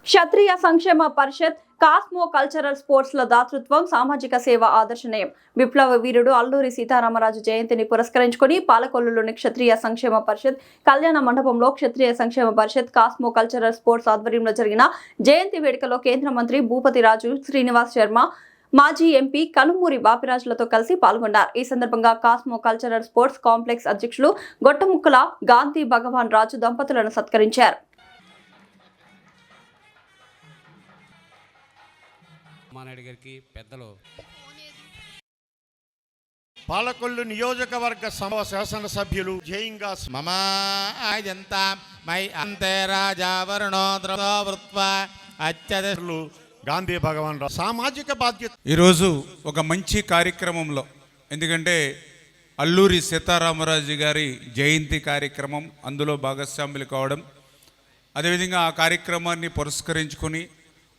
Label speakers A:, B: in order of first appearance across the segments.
A: క్షత్రియ సంక్షేమ పరిషత్ cosmo cultural sports ల దాతృత్వం సామాజిక సేవ ఆదర్శనీయం. విప్లవ వీరుడు అల్లూరి సీతారామరాజు జయంతిని పురస్కరించుకుని పాలకొల్లులోని క్షత్రియ సంక్షేమ పరిషత్ కళ్యాణ మండపంలో క్షత్రియ సంక్షేమ పరిషత్ కాస్మో కల్చరల్ స్పోర్ట్స్ ఆధ్వర్యంలో జరిగిన జయంతి వేడుకలో కేంద్ర మంత్రి భూపతి రాజు శ్రీనివాస్ శర్మ, మాజీ ఎంపీ కనుమూరి బాపిరాజులతో కలిసి పాల్గొన్నారు. ఈ సందర్భంగా కాస్మో కల్చరల్ స్పోర్ట్స్ కాంప్లెక్స్ అధ్యక్షులు గొట్టముక్కల గాంధీ భగవాన్ రాజు దంపతులను సత్కరించారు.
B: మానాయుడు గారికి పెద్దలు
C: పాలకొల్లు నియోజకవర్గ శాసనసభ్యులు జయంగా
B: మమాయంతా మై అంతే రాజా వరుణో ద్రవృత్వ అత్యదలు
C: గాంధీ భగవాన్ సామాజిక బాధ్యత.
D: ఈరోజు ఒక మంచి కార్యక్రమంలో, ఎందుకంటే అల్లూరి సీతారామరాజు గారి జయంతి కార్యక్రమం, అందులో భాగస్వాములు కావడం, అదేవిధంగా ఆ కార్యక్రమాన్ని పురస్కరించుకొని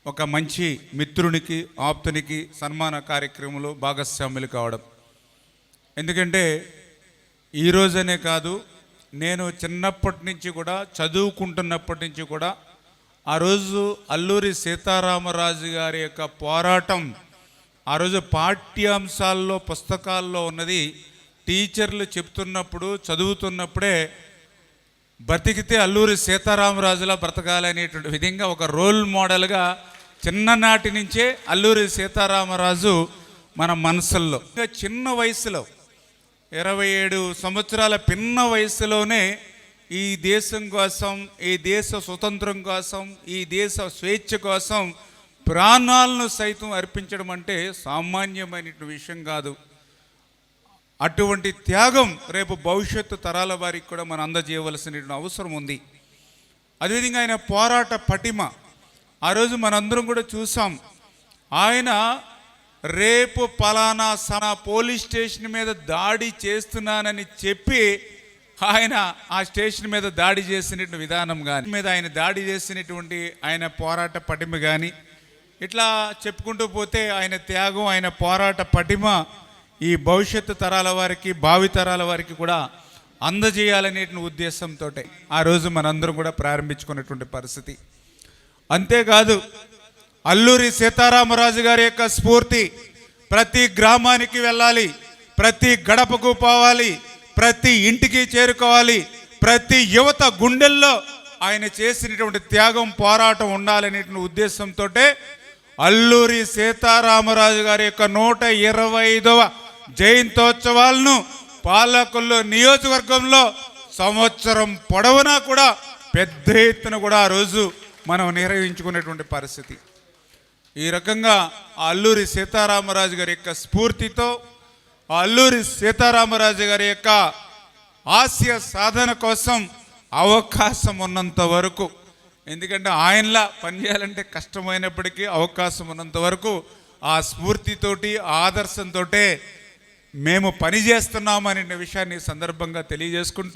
D: ఒక మంచి మిత్రునికి ఆప్తునికి సన్మాన కార్యక్రమంలో భాగస్వాములు కావడం. ఎందుకంటే ఈరోజనే కాదు, నేను చిన్నప్పటి నుంచి కూడా, చదువుకుంటున్నప్పటి నుంచి కూడా ఆ రోజు అల్లూరి సీతారామరాజు గారి యొక్క పోరాటం ఆ రోజు పాఠ్యాంశాల్లో పుస్తకాల్లో ఉన్నది టీచర్లు చెప్తున్నప్పుడు, చదువుతున్నప్పుడే బ్రతికితే అల్లూరి సీతారామరాజులా బ్రతకాలనేటువంటి విధంగా ఒక రోల్ మోడల్గా చిన్ననాటి నుంచే అల్లూరి సీతారామరాజు మన మనసుల్లో, ఇంకా చిన్న వయసులో 27 సంవత్సరాల పిన్న వయసులోనే ఈ దేశం కోసం, ఈ దేశ స్వతంత్రం కోసం, ఈ దేశ స్వేచ్ఛ కోసం ప్రాణాలను సైతం అర్పించడం అంటే సామాన్యమైన విషయం కాదు. అటువంటి త్యాగం రేపు భవిష్యత్తు తరాల వారికి కూడా మనం అందజేయవలసిన అవసరం ఉంది. అదేవిధంగా ఆయన పోరాట పటిమ ఆ రోజు మనందరం కూడా చూసాం. ఆయన రేపు పలానా పోలీస్ స్టేషన్ మీద దాడి చేస్తున్నానని చెప్పి ఆయన ఆ స్టేషన్ మీద దాడి చేసినటువంటి విధానం కానీ, మీద ఆయన దాడి చేసినటువంటి ఆయన పోరాట పటిమ కానీ, ఇట్లా చెప్పుకుంటూ పోతే ఆయన త్యాగం, ఆయన పోరాట పటిమ ఈ భవిష్యత్తు తరాల వారికి, భావి తరాల వారికి కూడా అందజేయాలనే ఉద్దేశంతో ఆ రోజు మనందరం కూడా ప్రారంభించుకున్నటువంటి పరిస్థితి. అంతేకాదు, అల్లూరి సీతారామరాజు గారి యొక్క స్ఫూర్తి ప్రతి గ్రామానికి వెళ్ళాలి, ప్రతి గడపకు పోవాలి, ప్రతి ఇంటికి చేరుకోవాలి, ప్రతి యువత గుండెల్లో ఆయన చేసినటువంటి త్యాగం, పోరాటం ఉండాలనే ఉద్దేశంతో అల్లూరి సీతారామరాజు గారి యొక్క 125వ జయంతోత్సవాలను పాలకొల్లు నియోజకవర్గంలో సంవత్సరం పొడవునా కూడా పెద్ద ఎత్తున కూడా ఆ రోజు మనం నిర్వహించుకునేటువంటి పరిస్థితి. ఈ రకంగా ఆ అల్లూరి సీతారామరాజు గారి యొక్క స్ఫూర్తితో, ఆ అల్లూరి సీతారామరాజు గారి యొక్క ఆశయ సాధన కోసం అవకాశం ఉన్నంత వరకు, ఎందుకంటే ఆయనలా పనిచేయాలంటే కష్టమైనప్పటికీ అవకాశం ఉన్నంత వరకు ఆ స్ఫూర్తితోటి, ఆదర్శంతో మేము పనిచేస్తున్నామనే విషయాన్ని సందర్భంగా తెలియజేసుకుంటూ